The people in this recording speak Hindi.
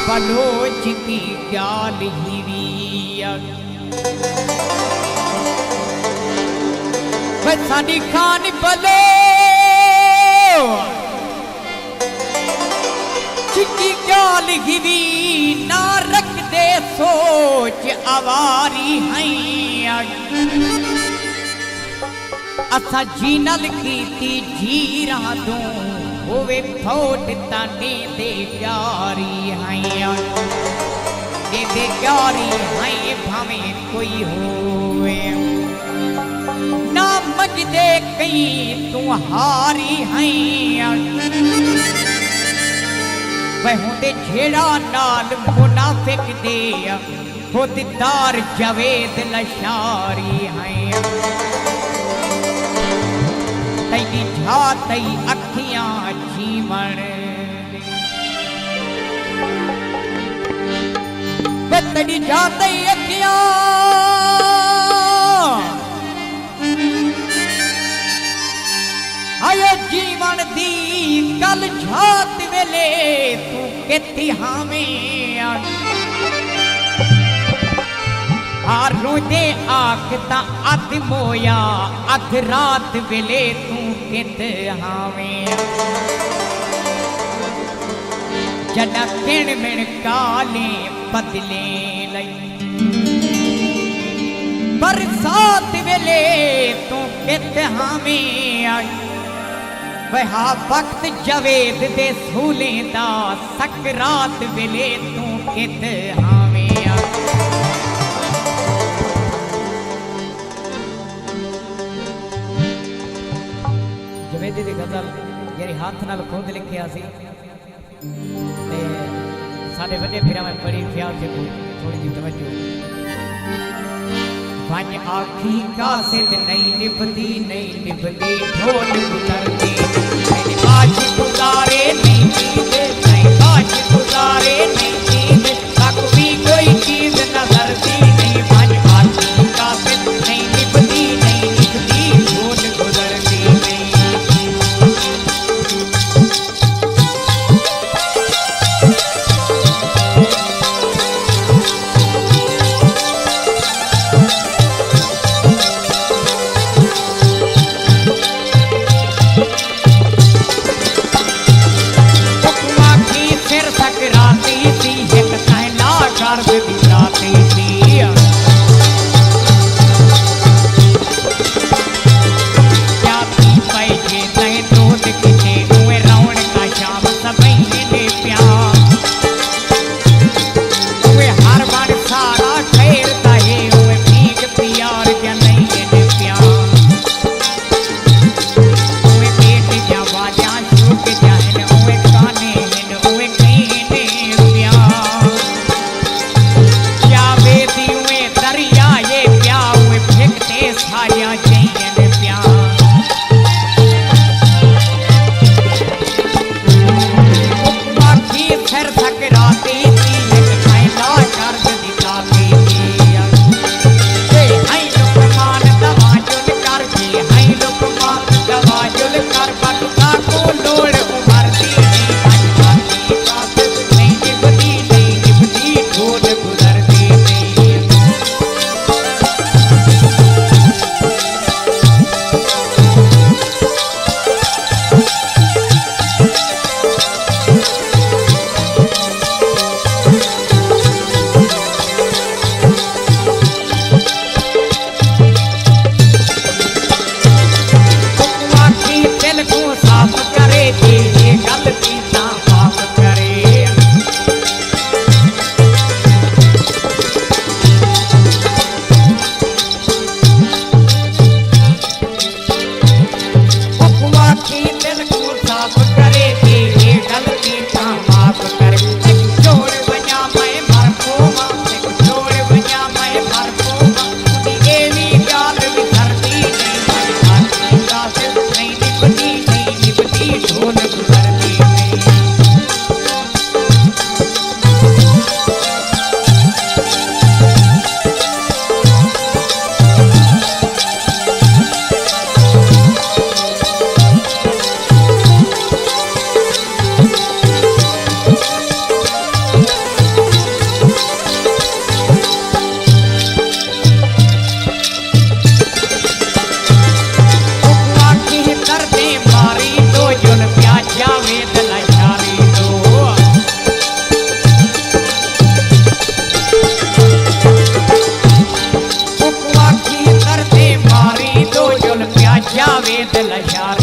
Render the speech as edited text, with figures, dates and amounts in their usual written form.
बलोच की ग्याल हीवी साडी खान बलो चिकी ग्याल हीवी ना रख दे सोच आवारी हैं असा जीनल कीती जीरा दूं होवे फोट ताने दे प्यारी हैं दे प्यारी हैं भावे कोई होवे ना मजदे कई तू हारी हैं वह होंदे झेड़ा नाल मुनाफिक दे खुददार जवेद लशारी हैं तई झा तई अखियां जीवन तड़ी झा तई अखियां आयो जीवन दी कल झात वेले तू केती हावें रोदे आखता अध मोया अध रात वेले तू कित हावें जना किण मिण काले बदले बरसात वेले तू कित हावें वहा वक्त जवेद दे सूले दा सकरात वेले तू कित हावें जवेदी दी गजल यानी हाथ नाल खुद लिखिया सी ते साडे वड्डे फिरा में बड़ी ख्याल से थोड़ी जी तवज्जो वन आखी का सिद नहीं निभदी ढोल गुजरती मेरी बाज गुजारे नहीं चीज नहीं बाज गुजारे नहीं चीज तक भी कोई चीज नजर दी नहीं वन आखी का सिद नहीं निभदी ढोल गुजरती जावे दिल यार